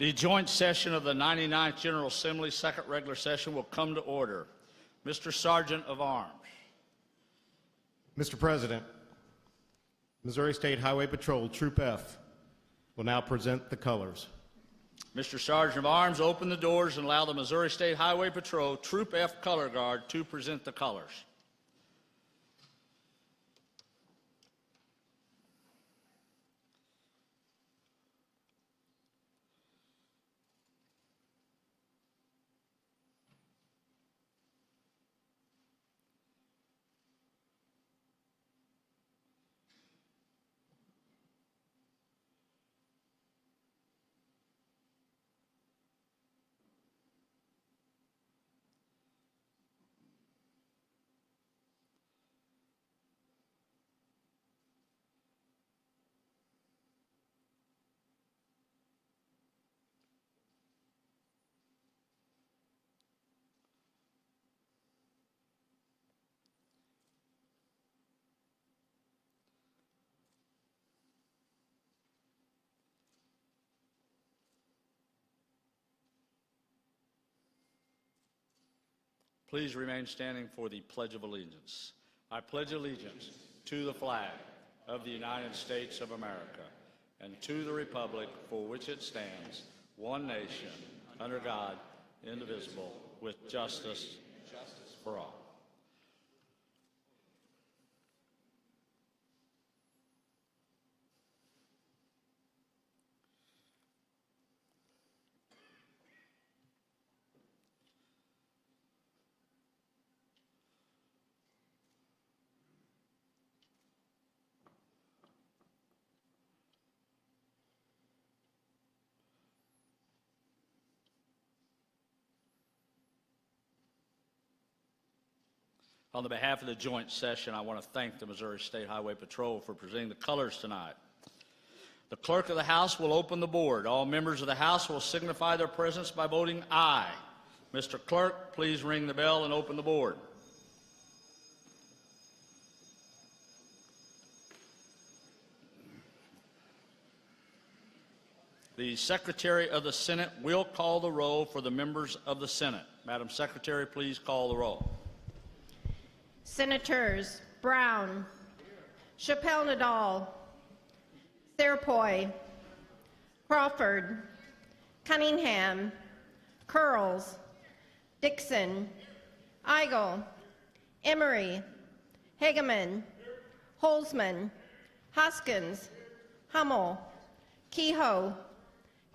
The joint session of the 99th General Assembly, second regular session, will come to order. Mr. Sergeant of Arms. Mr. President, Missouri State Highway Patrol Troop F will now present the colors. Mr. Sergeant of Arms, open the doors and allow the Missouri State Highway Patrol Troop F Color Guard to present the colors. Please remain standing for the Pledge of Allegiance. I pledge allegiance to the flag of the United States of America and to the republic for which it stands, one nation, under God, indivisible, with justice for all. On the behalf of the joint session, I want to thank the Missouri State Highway Patrol for presenting the colors tonight. The clerk of the House will open the board. All members of the House will signify their presence by voting aye. Mr. Clerk, please ring the bell and open the board. The Secretary of the Senate will call the roll for the members of the Senate. Madam Secretary, please call the roll. Senators Brown, Chappelle-Nadal, Therpoy, Crawford, Cunningham, Curls, Dixon, Eigel, Emery, Hageman, Holzman, Hoskins, Hummel, Kehoe,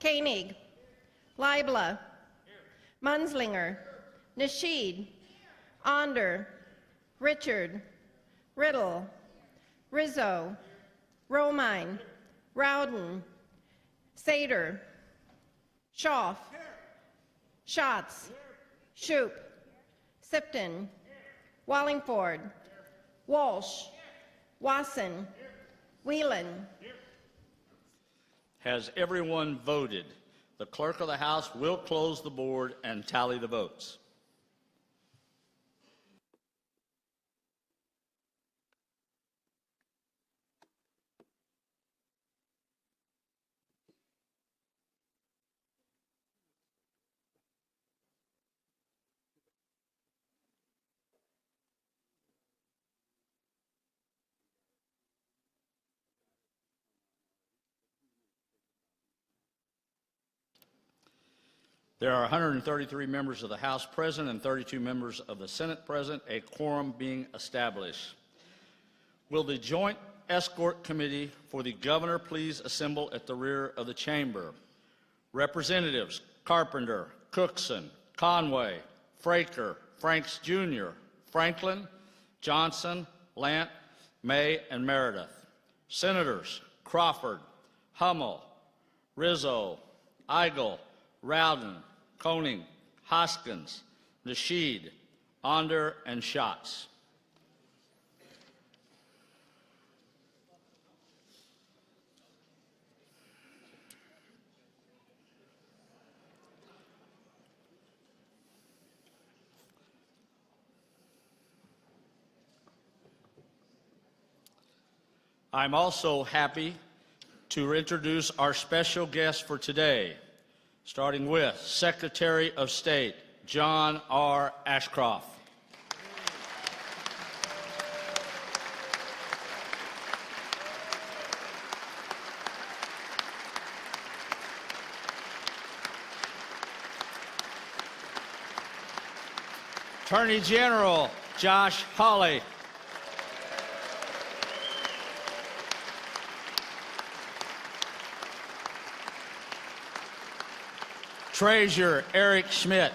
Koenig, Leibler, Munslinger, Nasheed, Onder, Richard, Riddle, Rizzo, Romine, Rowden, Sater, Schaaf, Schatz, Shoup, Sipton, Wallingford, Walsh, Wasson, Whelan. Has everyone voted? The clerk of the House will close the board and tally the votes. There are 133 members of the House present and 32 members of the Senate present, a quorum being established. Will the Joint Escort Committee for the Governor please assemble at the rear of the chamber? Representatives Carpenter, Cookson, Conway, Fraker, Franks Jr., Franklin, Johnson, Lant, May, and Meredith. Senators Crawford, Hummel, Rizzo, Eigel, Rowden, Koenig, Hoskins, Nasheed, Onder, and Schatz. I'm also happy to introduce our special guest for today, starting with Secretary of State John R. Ashcroft. Attorney General Josh Hawley. Treasurer Eric Schmidt.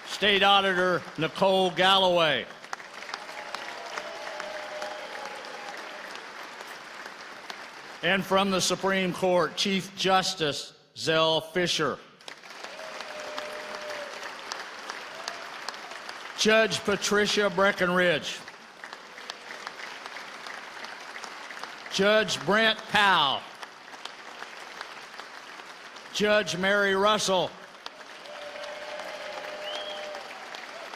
State Auditor Nicole Galloway. And from the Supreme Court, Chief Justice Zell Fisher. Judge Patricia Breckenridge. Judge Brent Powell. Judge Mary Russell.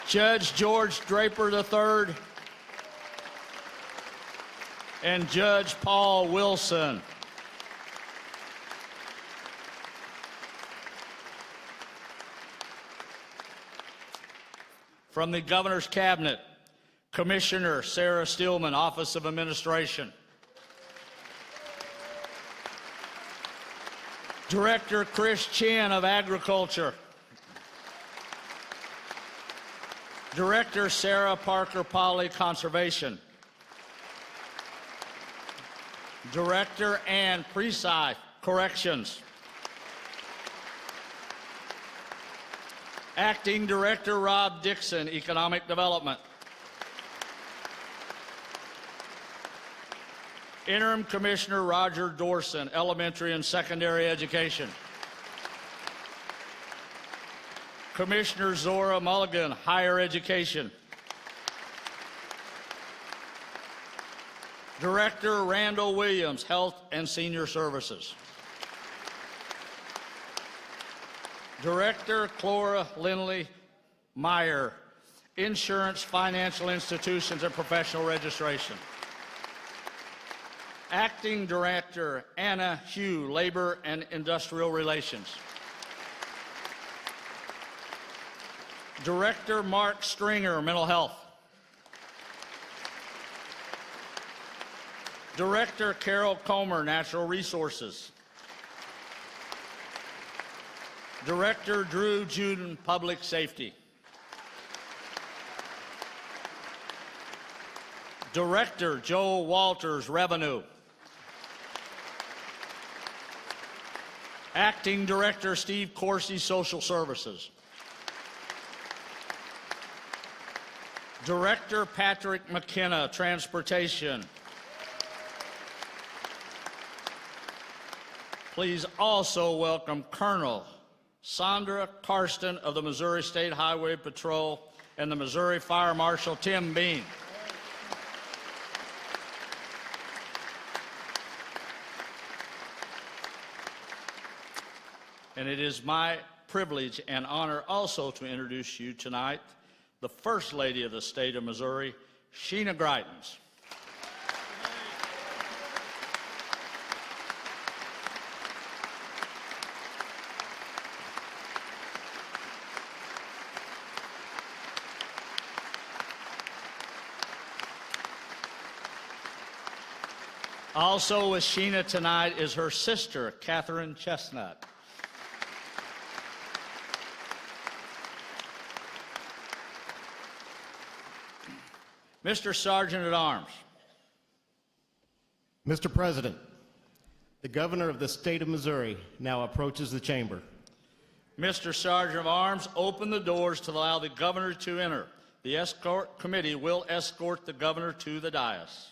Judge George Draper III. And Judge Paul Wilson. From the Governor's Cabinet, Commissioner Sarah Steelman, Office of Administration. Director Chris Chin of Agriculture. Director Sarah Parker Polly, Conservation. Director Ann Preside, Corrections. Acting Director Rob Dixon, Economic Development. Interim Commissioner Roger Dorson, Elementary and Secondary Education. Commissioner Zora Mulligan, Higher Education. Director Randall Williams, Health and Senior Services. Director Clora Lindley Meyer, Insurance, Financial Institutions, and Professional Registration. Acting Director Anna Hugh, Labor and Industrial Relations. Director Mark Stringer, Mental Health. Director Carol Comer, Natural Resources. Director Drew Juden, Public Safety. Director Joel Walters, Revenue. Acting Director Steve Corsi, Social Services. Director Patrick McKenna, Transportation. Please also welcome Colonel Sandra Karsten of the Missouri State Highway Patrol and the Missouri Fire Marshal Tim Bean. And it is my privilege and honor also to introduce you tonight the First Lady of the State of Missouri, Sheena Greitens. Also with Sheena tonight is her sister, Catherine Chestnut. Mr. Sergeant at Arms. Mr. President, the Governor of the State of Missouri now approaches the chamber. Mr. Sergeant of Arms, open the doors to allow the Governor to enter. The escort committee will escort the Governor to the dais.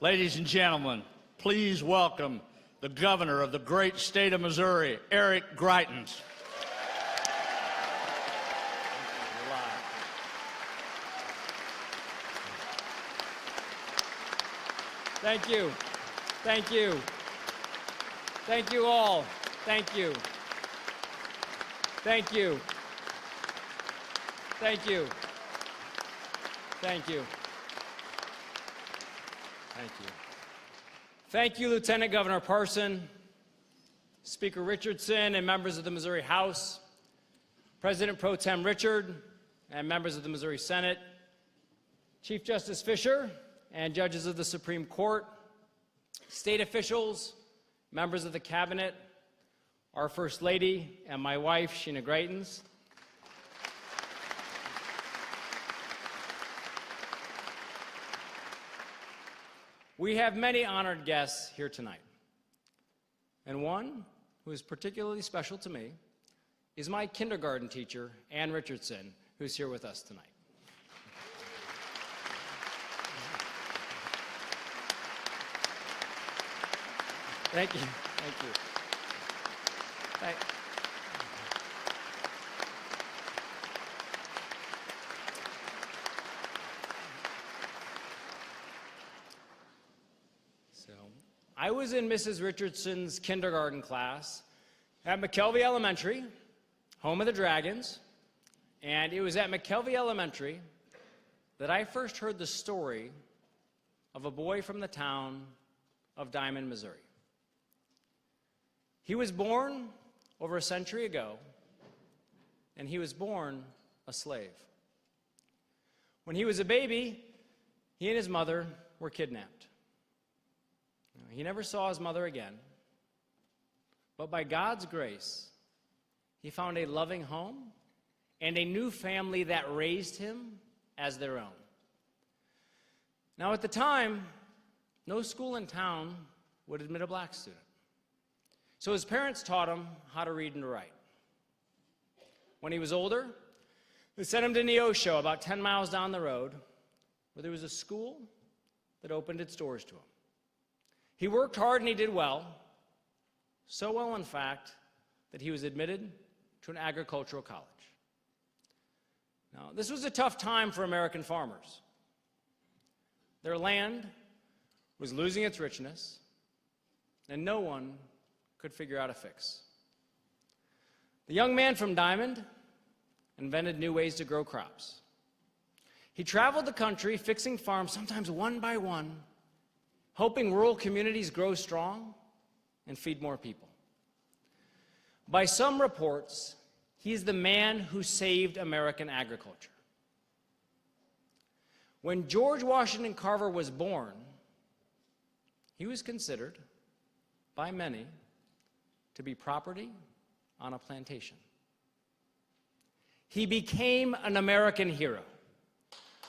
Ladies and gentlemen, please welcome the governor of the great state of Missouri, Eric Greitens. Thank you. Thank you. Thank you all. Thank you. Thank you. Thank you. Thank you. Thank you. Thank you, Lieutenant Governor Parson, Speaker Richardson, and members of the Missouri House, President Pro Tem Richard, and members of the Missouri Senate, Chief Justice Fisher, and judges of the Supreme Court, state officials, members of the Cabinet, our First Lady, and my wife, Sheena Greitens. We have many honored guests here tonight, and one who is particularly special to me is my kindergarten teacher, Ann Richardson, who's here with us tonight. Thank you. Thank you. I was in Mrs. Richardson's kindergarten class at McKelvey Elementary, home of the Dragons, and it was at McKelvey Elementary that I first heard the story of a boy from the town of Diamond, Missouri. He was born over a century ago, and he was born a slave. When he was a baby, he and his mother were kidnapped. He never saw his mother again, but by God's grace, he found a loving home and a new family that raised him as their own. Now, at the time, no school in town would admit a black student. So his parents taught him how to read and to write. When he was older, they sent him to Neosho, about 10 miles down the road, where there was a school that opened its doors to him. He worked hard and he did well, so well, in fact, that he was admitted to an agricultural college. Now, this was a tough time for American farmers. Their land was losing its richness, and no one could figure out a fix. The young man from Diamond invented new ways to grow crops. He traveled the country fixing farms, sometimes one by one, hoping rural communities grow strong and feed more people. By some reports, he is the man who saved American agriculture. When George Washington Carver was born, he was considered by many to be property on a plantation. He became an American hero,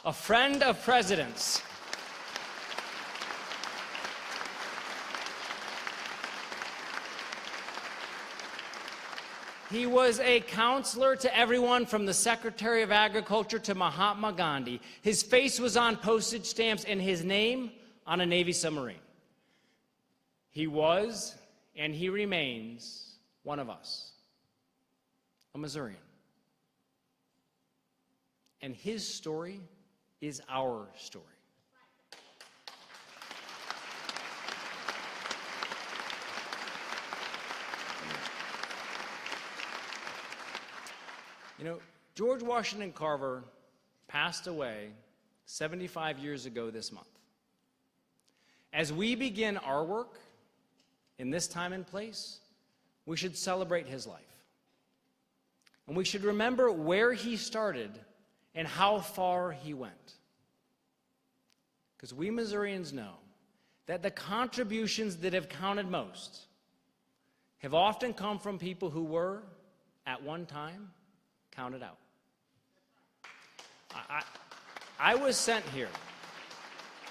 a friend of presidents. He was a counselor to everyone from the Secretary of Agriculture to Mahatma Gandhi. His face was on postage stamps and his name on a Navy submarine. He was, and he remains, one of us, a Missourian. And his story is our story. You know, George Washington Carver passed away 75 years ago this month. As we begin our work in this time and place, we should celebrate his life. And we should remember where he started and how far he went. Because we Missourians know that the contributions that have counted most have often come from people who were, at one time, counted out. I was sent here.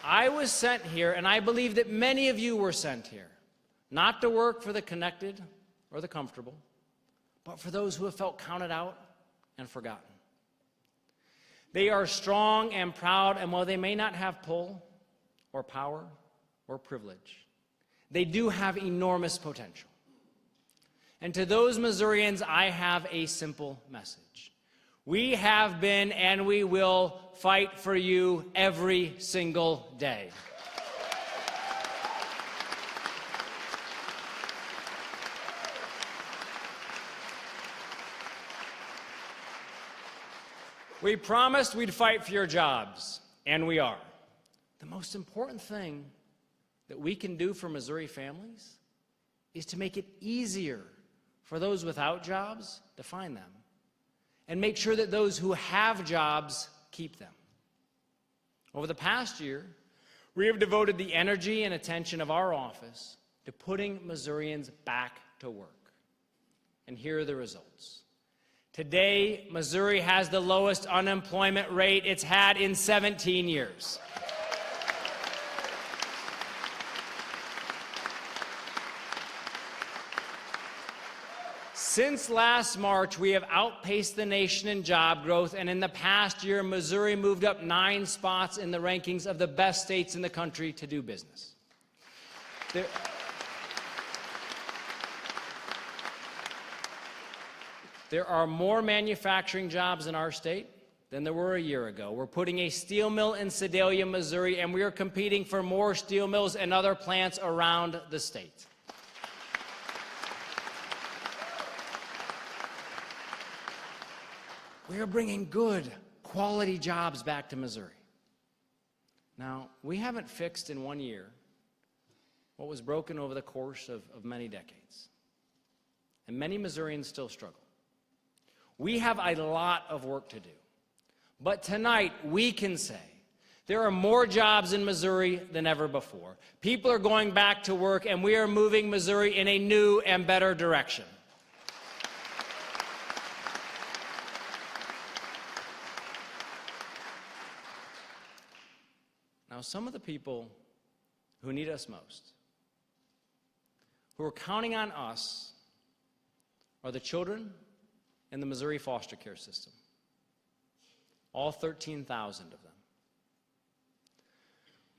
I was sent here, and I believe that many of you were sent here, not to work for the connected or the comfortable, but for those who have felt counted out and forgotten. They are strong and proud, and while they may not have pull or power, or privilege. They do have enormous potential. And to those Missourians, I have a simple message. We have been and we will fight for you every single day. We promised we'd fight for your jobs, and we are. The most important thing that we can do for Missouri families is to make it easier for those without jobs to find them, and make sure that those who have jobs keep them. Over the past year, we have devoted the energy and attention of our office to putting Missourians back to work. And here are the results. Today, Missouri has the lowest unemployment rate it's had in 17 years. Since last March, we have outpaced the nation in job growth, and in the past year, Missouri moved up 9 spots in the rankings of the best states in the country to do business. There are more manufacturing jobs in our state than there were a year ago. We're putting a steel mill in Sedalia, Missouri, and we are competing for more steel mills and other plants around the state. We are bringing good, quality jobs back to Missouri. Now, we haven't fixed in 1 year what was broken over the course of many decades. And many Missourians still struggle. We have a lot of work to do. But tonight, we can say there are more jobs in Missouri than ever before. People are going back to work, and we are moving Missouri in a new and better direction. Now, some of the people who need us most, who are counting on us, are the children in the Missouri foster care system, all 13,000 of them.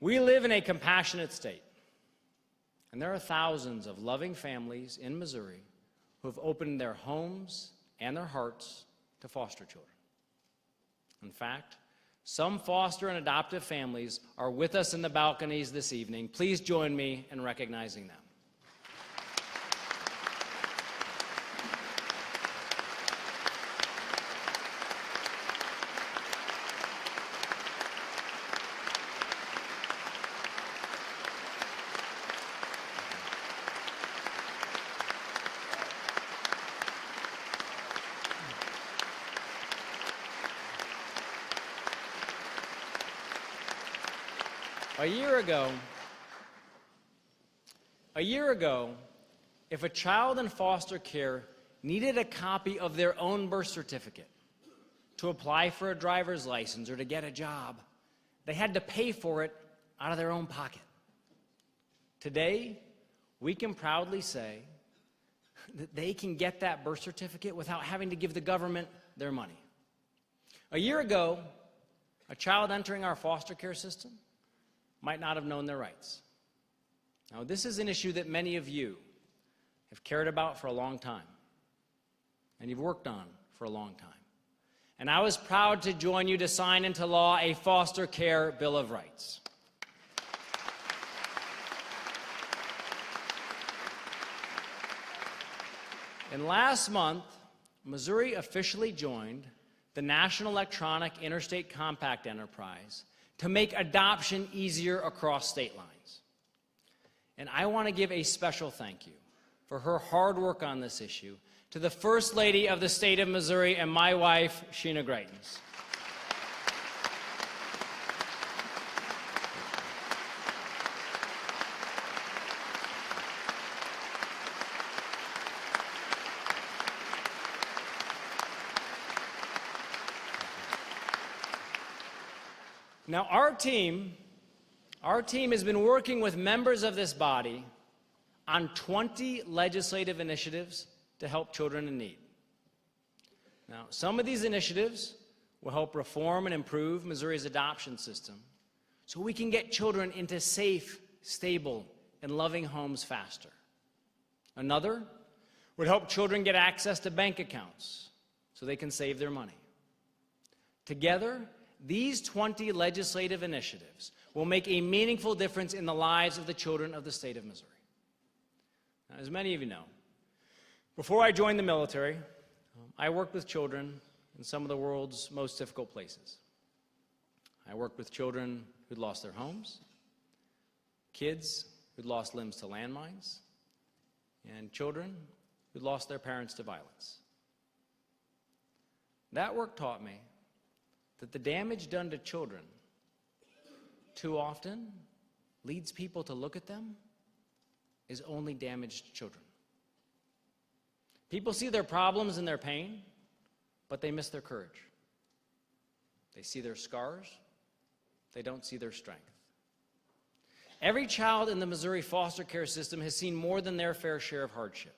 We live in a compassionate state, and there are thousands of loving families in Missouri who have opened their homes and their hearts to foster children. In fact, some foster and adoptive families are with us in the balconies this evening. Please join me in recognizing them. A year ago, if a child in foster care needed a copy of their own birth certificate to apply for a driver's license or to get a job, they had to pay for it out of their own pocket. Today, we can proudly say that they can get that birth certificate without having to give the government their money. A year ago, a child entering our foster care system might not have known their rights. Now, this is an issue that many of you have cared about for a long time, and you've worked on for a long time. And I was proud to join you to sign into law a foster care Bill of Rights. And last month, Missouri officially joined the National Electronic Interstate Compact Enterprise to make adoption easier across state lines. And I want to give a special thank you for her hard work on this issue to the First Lady of the state of Missouri and my wife, Sheena Greitens. Now, our team has been working with members of this body on 20 legislative initiatives to help children in need. Now, some of these initiatives will help reform and improve Missouri's adoption system so we can get children into safe, stable, and loving homes faster. Another would help children get access to bank accounts so they can save their money. Together, these 20 legislative initiatives will make a meaningful difference in the lives of the children of the state of Missouri. Now, as many of you know, before I joined the military, I worked with children in some of the world's most difficult places. I worked with children who'd lost their homes, kids who'd lost limbs to landmines, and children who'd lost their parents to violence. That work taught me that the damage done to children too often leads people to look at them as only damaged children. People see their problems and their pain, but they miss their courage. They see their scars, they don't see their strength. Every child in the Missouri foster care system has seen more than their fair share of hardship.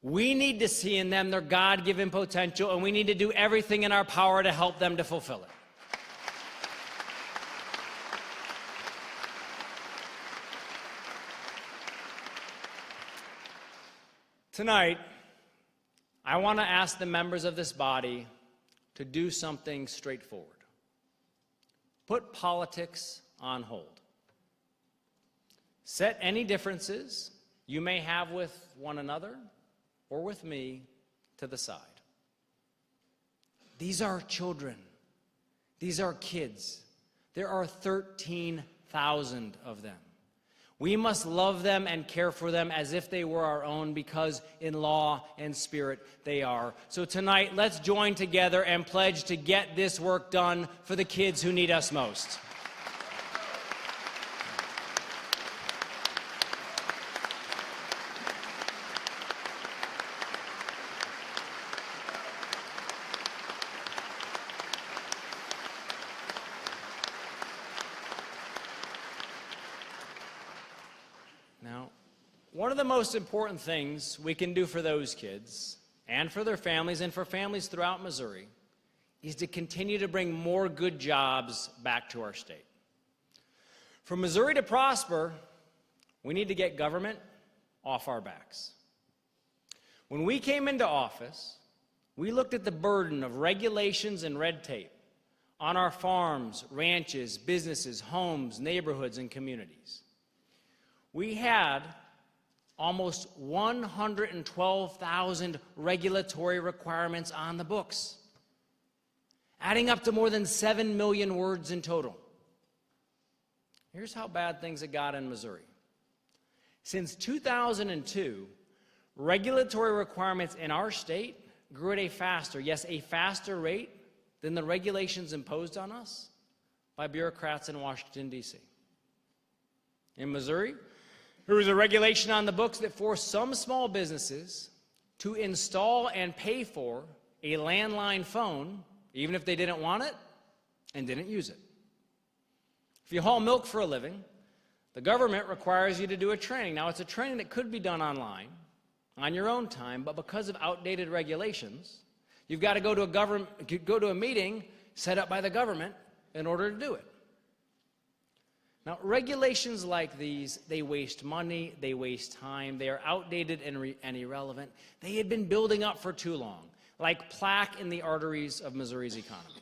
We need to see in them their God-given potential, and we need to do everything in our power to help them to fulfill it. Tonight, I want to ask the members of this body to do something straightforward. Put politics on hold. Set any differences you may have with one another or with me to the side. These are children. These are kids. There are 13,000 of them. We must love them and care for them as if they were our own, because in law and spirit they are. So tonight, let's join together and pledge to get this work done for the kids who need us most. Now, one of the most important things we can do for those kids and for their families and for families throughout Missouri is to continue to bring more good jobs back to our state. For Missouri to prosper, we need to get government off our backs. When we came into office, we looked at the burden of regulations and red tape on our farms, ranches, businesses, homes, neighborhoods, and communities. We had almost 112,000 regulatory requirements on the books, adding up to more than 7 million words in total. Here's how bad things have got in Missouri. Since 2002, regulatory requirements in our state grew at a faster rate than the regulations imposed on us by bureaucrats in Washington, D.C. In Missouri, there was a regulation on the books that forced some small businesses to install and pay for a landline phone, even if they didn't want it and didn't use it. If you haul milk for a living, the government requires you to do a training. Now, it's a training that could be done online, on your own time, but because of outdated regulations, you've got to go to a meeting set up by the government in order to do it. Now, regulations like these, they waste money, they waste time, they are outdated and irrelevant. They had been building up for too long, like plaque in the arteries of Missouri's economy.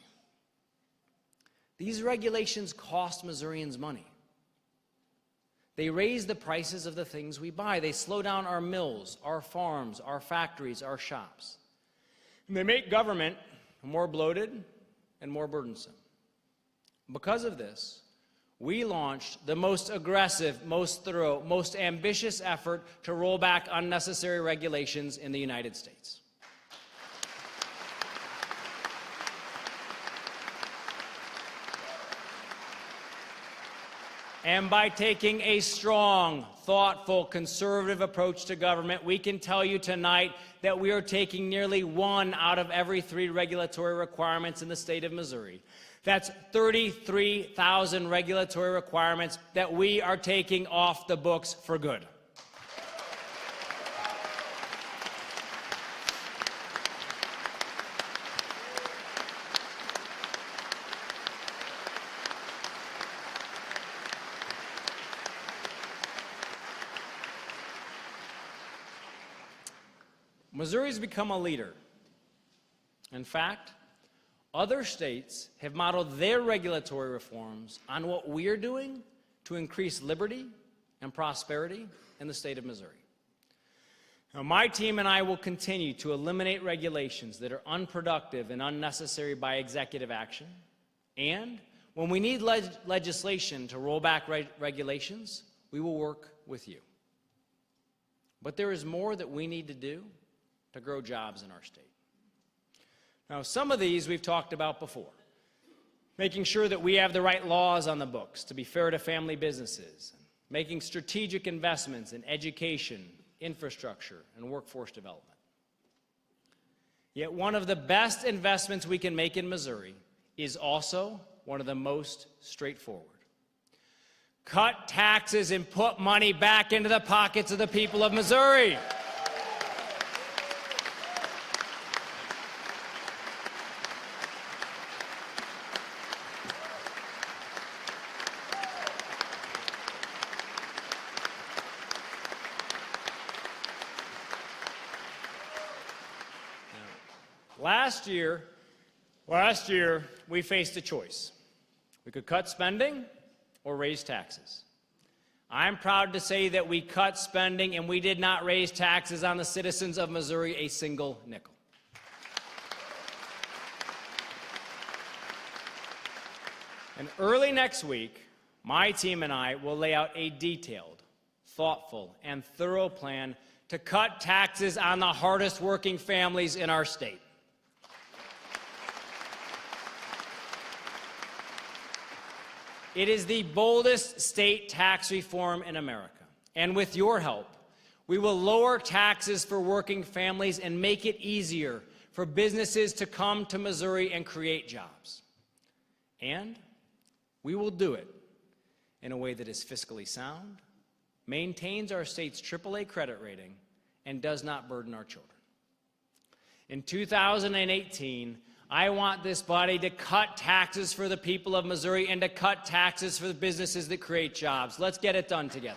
These regulations cost Missourians money. They raise the prices of the things we buy. They slow down our mills, our farms, our factories, our shops. And they make government more bloated and more burdensome. Because of this, we launched the most aggressive, most thorough, most ambitious effort to roll back unnecessary regulations in the United States. And by taking a strong, thoughtful, conservative approach to government, we can tell you tonight that we are taking nearly 1 out of every 3 regulatory requirements in the state of Missouri. That's 33,000 regulatory requirements that we are taking off the books for good. Missouri's become a leader. In fact, other states have modeled their regulatory reforms on what we're doing to increase liberty and prosperity in the state of Missouri. Now, my team and I will continue to eliminate regulations that are unproductive and unnecessary by executive action. And when we need legislation to roll back regulations, we will work with you. But there is more that we need to do to grow jobs in our state. Now, some of these we've talked about before. Making sure that we have the right laws on the books to be fair to family businesses, making strategic investments in education, infrastructure, and workforce development. Yet one of the best investments we can make in Missouri is also one of the most straightforward. Cut taxes and put money back into the pockets of the people of Missouri. Last year, we faced a choice. We could cut spending or raise taxes. I'm proud to say that we cut spending and we did not raise taxes on the citizens of Missouri a single nickel. And early next week, my team and I will lay out a detailed, thoughtful, and thorough plan to cut taxes on the hardest working families in our state. It is the boldest state tax reform in America. And with your help, we will lower taxes for working families and make it easier for businesses to come to Missouri and create jobs. And we will do it in a way that is fiscally sound, maintains our state's AAA credit rating, and does not burden our children. In 2018, I want this body to cut taxes for the people of Missouri and to cut taxes for the businesses that create jobs. Let's get it done together.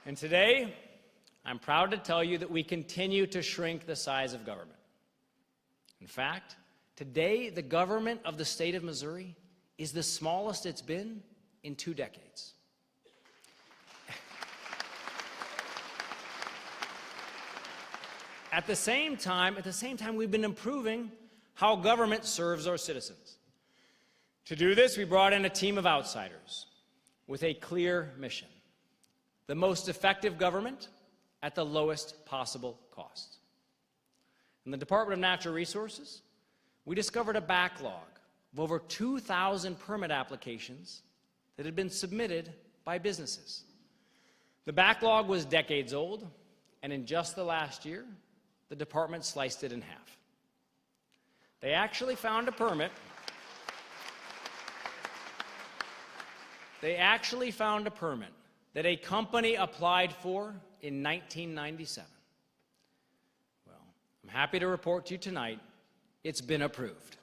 And today, I'm proud to tell you that we continue to shrink the size of government. In fact, today, the government of the state of Missouri is the smallest it's been in 2 decades. At the same time, we've been improving how government serves our citizens. To do this, we brought in a team of outsiders with a clear mission: the most effective government at the lowest possible cost. In the Department of Natural Resources, we discovered a backlog of over 2,000 permit applications that had been submitted by businesses. The backlog was decades old, and in just the last year, the department sliced it in half. They actually found a permit. That a company applied for in 1997. Well, I'm happy to report to you tonight, it's been approved.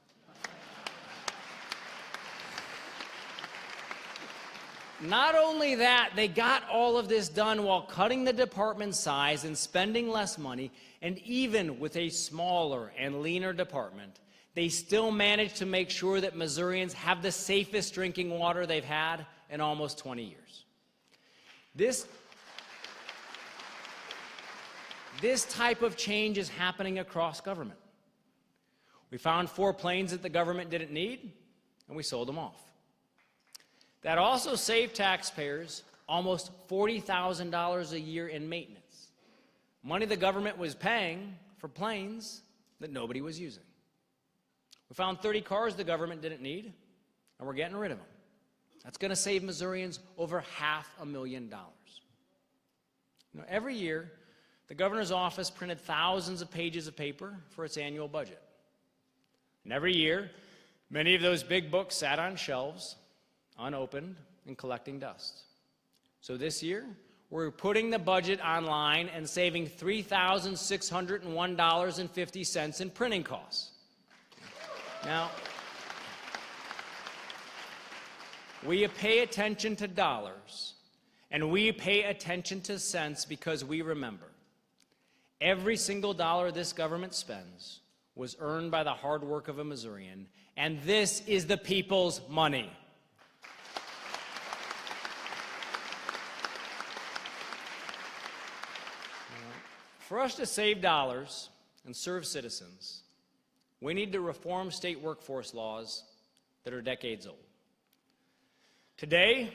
Not only that, they got all of this done while cutting the department size and spending less money, and even with a smaller and leaner department, they still managed to make sure that Missourians have the safest drinking water they've had in almost 20 years. This type of change is happening across government. We found 4 planes that the government didn't need, and we sold them off. That also saved taxpayers almost $40,000 a year in maintenance, money the government was paying for planes that nobody was using. We found 30 cars the government didn't need, and we're getting rid of them. That's going to save Missourians over $500,000. Every year, the governor's office printed thousands of pages of paper for its annual budget. And every year, many of those big books sat on shelves, unopened, and collecting dust. So this year, we're putting the budget online and saving $3,601.50 in printing costs. We pay attention to dollars, and we pay attention to cents because we remember every single dollar this government spends was earned by the hard work of a Missourian, and this is the people's money. For us to save dollars and serve citizens, we need to reform state workforce laws that are decades old. Today,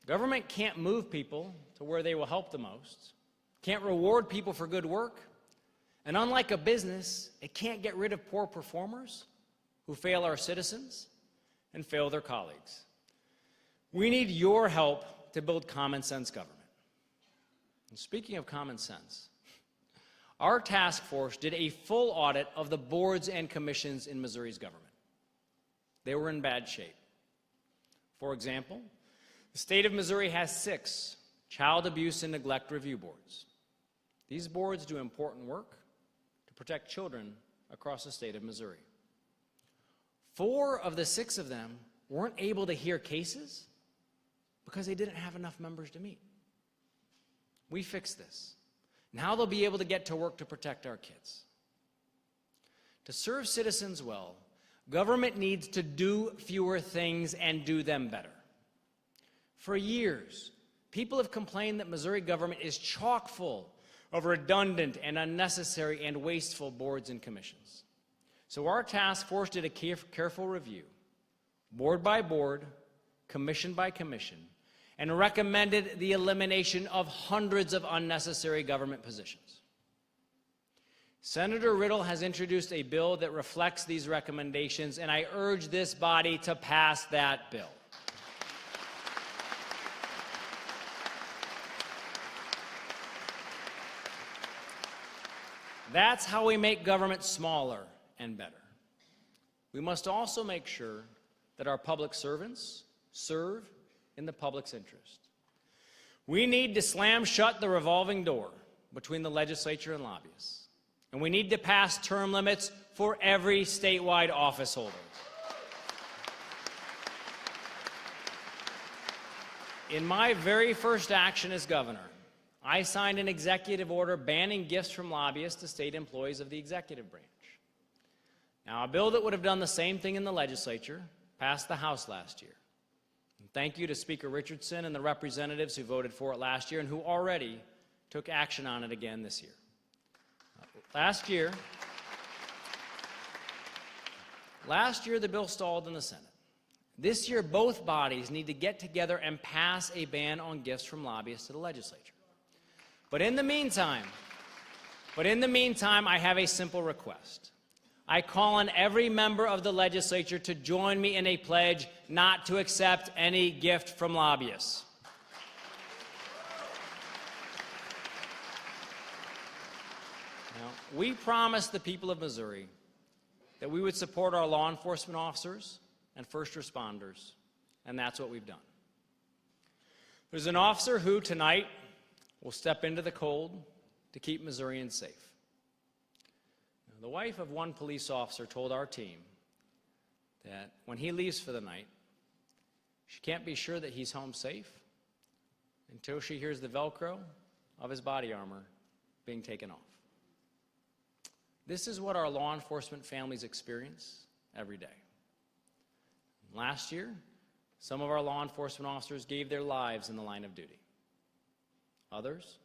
government can't move people to where they will help the most, can't reward people for good work, and unlike a business, it can't get rid of poor performers who fail our citizens and fail their colleagues. We need your help to build common sense government. And speaking of common sense, our task force did a full audit of the boards and commissions in Missouri's government. They were in bad shape. For example, the state of Missouri has 6 child abuse and neglect review boards. These boards do important work to protect children across the state of Missouri. 4 of the 6 of them weren't able to hear cases because they didn't have enough members to meet. We fixed this. Now they'll be able to get to work to protect our kids. To serve citizens well, government needs to do fewer things and do them better. For years, people have complained that Missouri government is chock full of redundant and unnecessary and wasteful boards and commissions. So our task force did a careful review, board by board, commission by commission, and recommended the elimination of hundreds of unnecessary government positions. Senator Riddle has introduced a bill that reflects these recommendations, and I urge this body to pass that bill. That's how we make government smaller and better. We must also make sure that our public servants serve in the public's interest. We need to slam shut the revolving door between the legislature and lobbyists. And we need to pass term limits for every statewide office holder. In my very first action as governor, I signed an executive order banning gifts from lobbyists to state employees of the executive branch. Now, a bill that would have done the same thing in the legislature passed the House last year. And thank you to Speaker Richardson and the representatives who voted for it last year and who already took action on it again this year. Last year, the bill stalled in the Senate. This year, both bodies need to get together and pass a ban on gifts from lobbyists to the legislature. But in the meantime, I have a simple request. I call on every member of the legislature to join me in a pledge not to accept any gift from lobbyists. Now, we promised the people of Missouri that we would support our law enforcement officers and first responders, and that's what we've done. There's an officer who tonight will step into the cold to keep Missourians safe. Now, the wife of one police officer told our team that when he leaves for the night, she can't be sure that he's home safe until she hears the Velcro of his body armor being taken off. This is what our law enforcement families experience every day. Last year, some of our law enforcement officers gave their lives in the line of duty. Others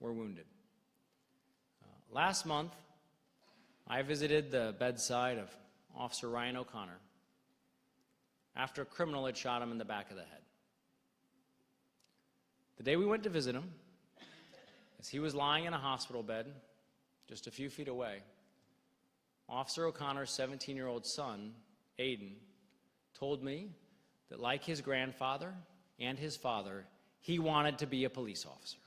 were wounded. Last month, I visited the bedside of Officer Ryan O'Connor after a criminal had shot him in the back of the head. The day we went to visit him, as he was lying in a hospital bed just a few feet away, Officer O'Connor's 17-year-old son, Aiden, told me that like his grandfather and his father, he wanted to be a police officer.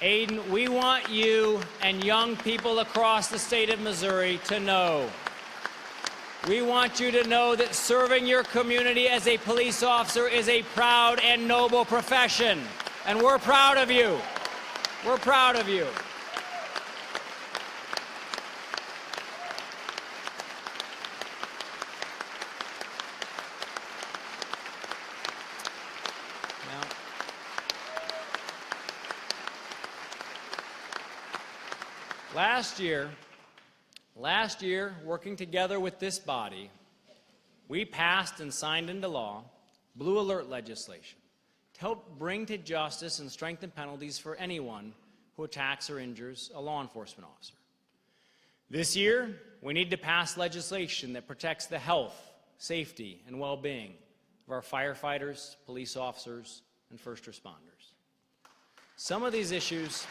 Aiden, we want you and young people across the state of Missouri to know. We want you to know that serving your community as a police officer is a proud and noble profession, and we're proud of you. We're proud of you. Last year, working together with this body, we passed and signed into law Blue Alert legislation to help bring to justice and strengthen penalties for anyone who attacks or injures a law enforcement officer. This year, we need to pass legislation that protects the health, safety, and well-being of our firefighters, police officers, and first responders. Some of these issues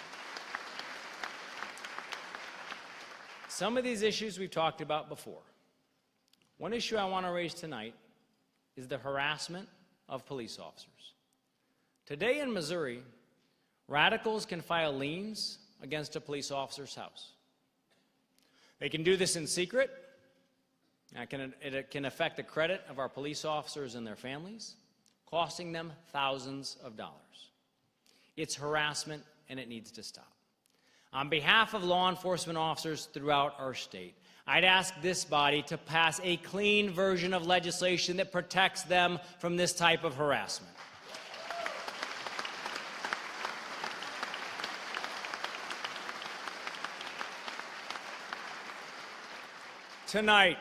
we've talked about before. One issue I want to raise tonight is the harassment of police officers. Today in Missouri, radicals can file liens against a police officer's house. They can do this in secret. It can affect the credit of our police officers and their families, costing them thousands of dollars. It's harassment, and it needs to stop. On behalf of law enforcement officers throughout our state, I'd ask this body to pass a clean version of legislation that protects them from this type of harassment. Tonight,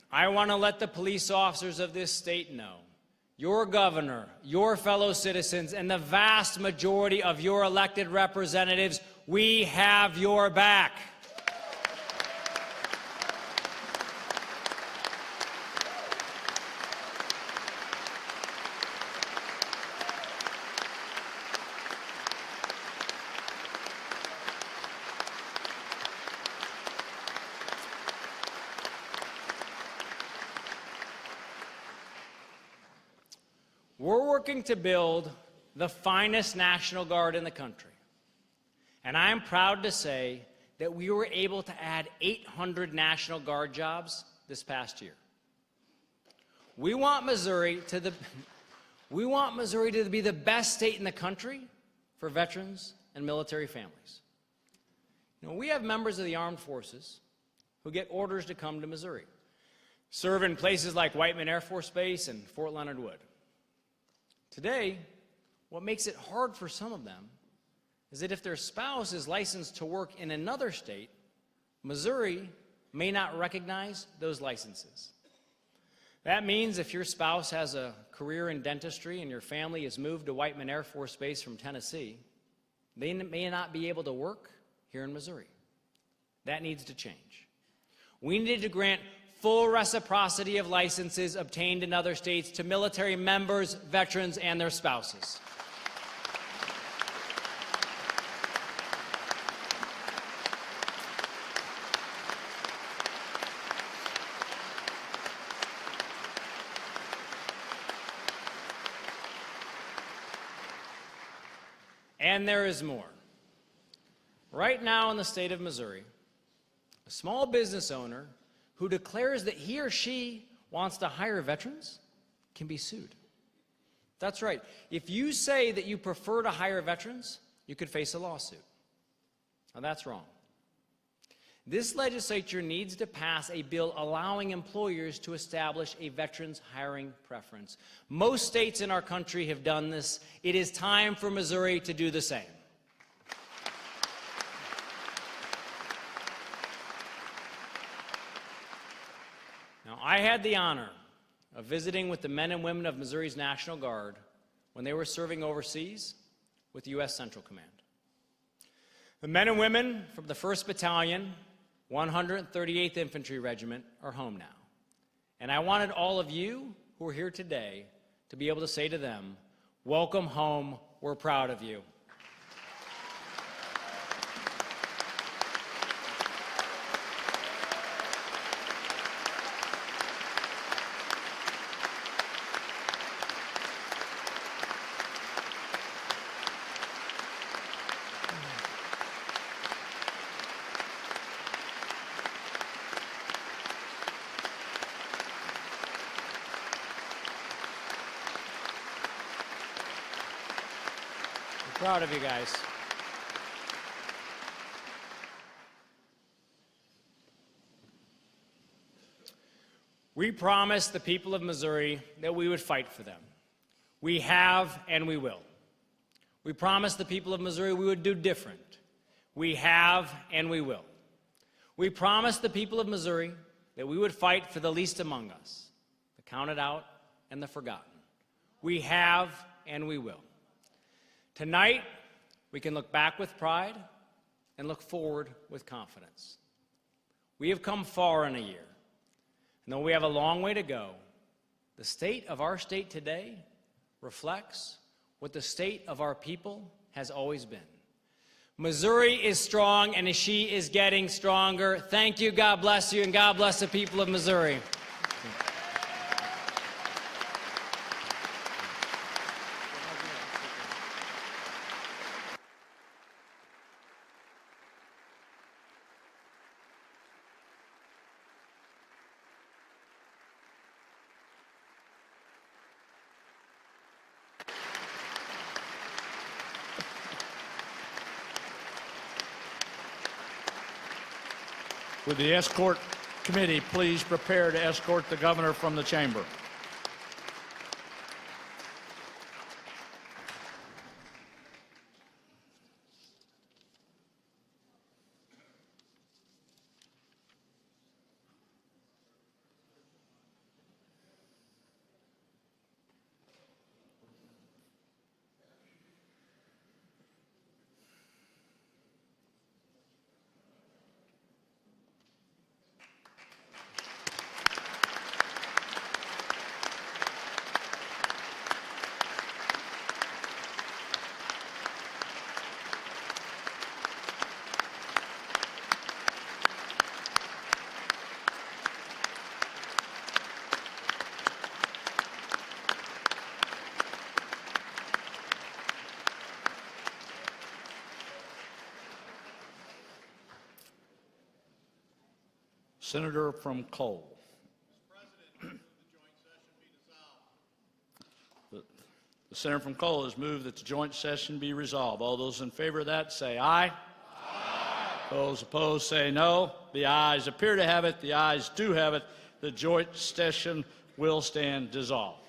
I want to let the police officers of this state know, your governor, your fellow citizens, and the vast majority of your elected representatives, we have your back. We're working to build the finest National Guard in the country. And I'm proud to say that we were able to add 800 National Guard jobs this past year. We want Missouri to be the best state in the country for veterans and military families. You know, we have members of the armed forces who get orders to come to Missouri, serve in places like Whiteman Air Force Base and Fort Leonard Wood. Today, what makes it hard for some of them is that if their spouse is licensed to work in another state, Missouri may not recognize those licenses. That means if your spouse has a career in dentistry and your family has moved to Whiteman Air Force Base from Tennessee, they may not be able to work here in Missouri. That needs to change. We need to grant full reciprocity of licenses obtained in other states to military members, veterans, and their spouses. And there is more. Right now in the state of Missouri, a small business owner who declares that he or she wants to hire veterans can be sued. That's right. If you say that you prefer to hire veterans, you could face a lawsuit. Now that's wrong. This legislature needs to pass a bill allowing employers to establish a veterans hiring preference. Most states in our country have done this. It is time for Missouri to do the same. Now, I had the honor of visiting with the men and women of Missouri's National Guard when they were serving overseas with the U.S. Central Command. The men and women from the 1st Battalion, 138th Infantry Regiment are home now. And I wanted all of you who are here today to be able to say to them, welcome home, we're proud of you. Proud of you guys. We promised the people of Missouri that we would fight for them. We have and we will. We promised the people of Missouri we would do different. We have and we will. We promised the people of Missouri that we would fight for the least among us, the counted out and the forgotten. We have and we will. Tonight, we can look back with pride and look forward with confidence. We have come far in a year. And though we have a long way to go, the state of our state today reflects what the state of our people has always been. Missouri is strong, and she is getting stronger. Thank you, God bless you, and God bless the people of Missouri. Would the escort committee please prepare to escort the governor from the chamber? Senator from Cole. The senator from Cole has moved that the joint session be resolved. All those in favor of that say aye. Aye. Those opposed say no. The ayes appear to have it. The ayes do have it. The joint session will stand dissolved.